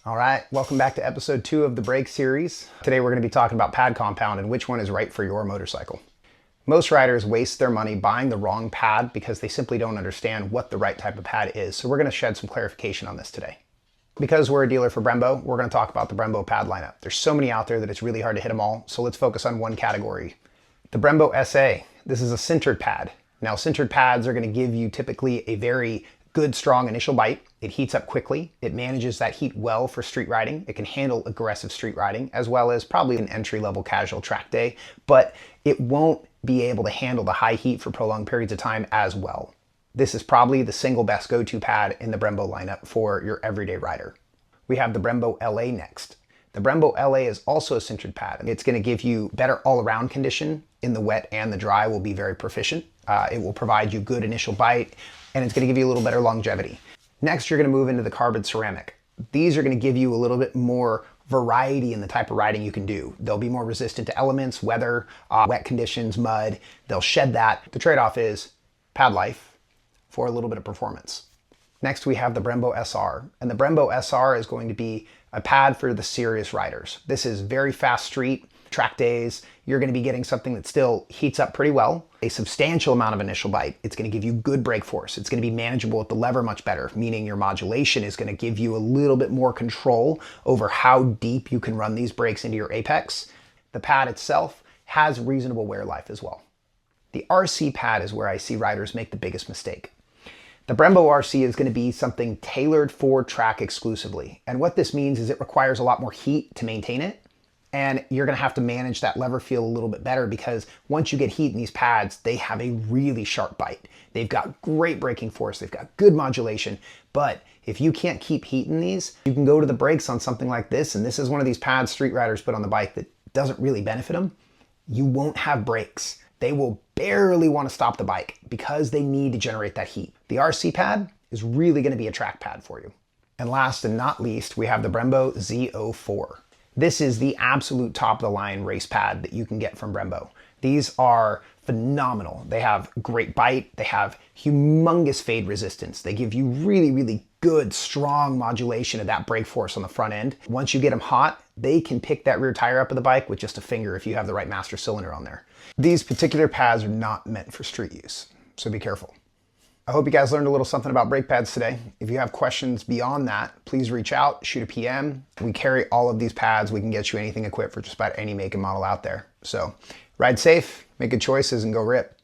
All right, welcome back to episode 2 of the brake series. Today we're going to be talking about pad compound and which one is right for your motorcycle. Most riders waste their money buying the wrong pad because they simply don't understand what the right type of pad is. So we're going to shed some clarification on this today. Because we're a dealer for Brembo, we're going to talk about the Brembo pad lineup. There's so many out there that it's really hard to hit them all, so let's focus on one category. The Brembo SA. This is a sintered pad. Now, sintered pads are going to give you typically a very good, strong initial bite. It heats up quickly. It manages that heat well for street riding. It can handle aggressive street riding as well as probably an entry-level casual track day, but it won't be able to handle the high heat for prolonged periods of time as well. This is probably the single best go-to pad in the Brembo lineup for your everyday rider. We have the Brembo LA next. The Brembo LA is also a sintered pad. It's going to give you better all-around condition in the wet and the dry. Will be very proficient. It will provide you good initial bite, and it's going to give you a little better longevity. Next, you're going to move into the carbon ceramic. These are going to give you a little bit more variety in the type of riding you can do. They'll be more resistant to elements, weather, wet conditions, mud. They'll shed that. The trade-off is pad life for a little bit of performance. Next, we have the Brembo SR, and the Brembo SR is going to be a pad for the serious riders. This is very fast street, track days. You're going to be getting something that still heats up pretty well, a substantial amount of initial bite. It's going to give you good brake force. It's going to be manageable with the lever much better, meaning your modulation is going to give you a little bit more control over how deep you can run these brakes into your apex. The pad itself has reasonable wear life as well. The RC pad is where I see riders make the biggest mistake. The Brembo RC is going to be something tailored for track exclusively. And what this means is it requires a lot more heat to maintain it. And you're going to have to manage that lever feel a little bit better because once you get heat in these pads, they have a really sharp bite. They've got great braking force. They've got good modulation. But if you can't keep heat in these, you can go to the brakes on something like this. And this is one of these pads street riders put on the bike that doesn't really benefit them. You won't have brakes. They will barely want to stop the bike because they need to generate that heat. The RC pad is really going to be a track pad for you. And last and not least, we have the Brembo Z04. This is the absolute top of the line race pad that you can get from Brembo. These are phenomenal. They have great bite. They have humongous fade resistance. They give you really, really good, strong modulation of that brake force on the front end. Once you get them hot, they can pick that rear tire up of the bike with just a finger if you have the right master cylinder on there. These particular pads are not meant for street use, so be careful. I hope you guys learned a little something about brake pads today. If you have questions beyond that, please reach out, shoot a PM. We carry all of these pads. We can get you anything equipped for just about any make and model out there. So ride safe, make good choices, and go rip.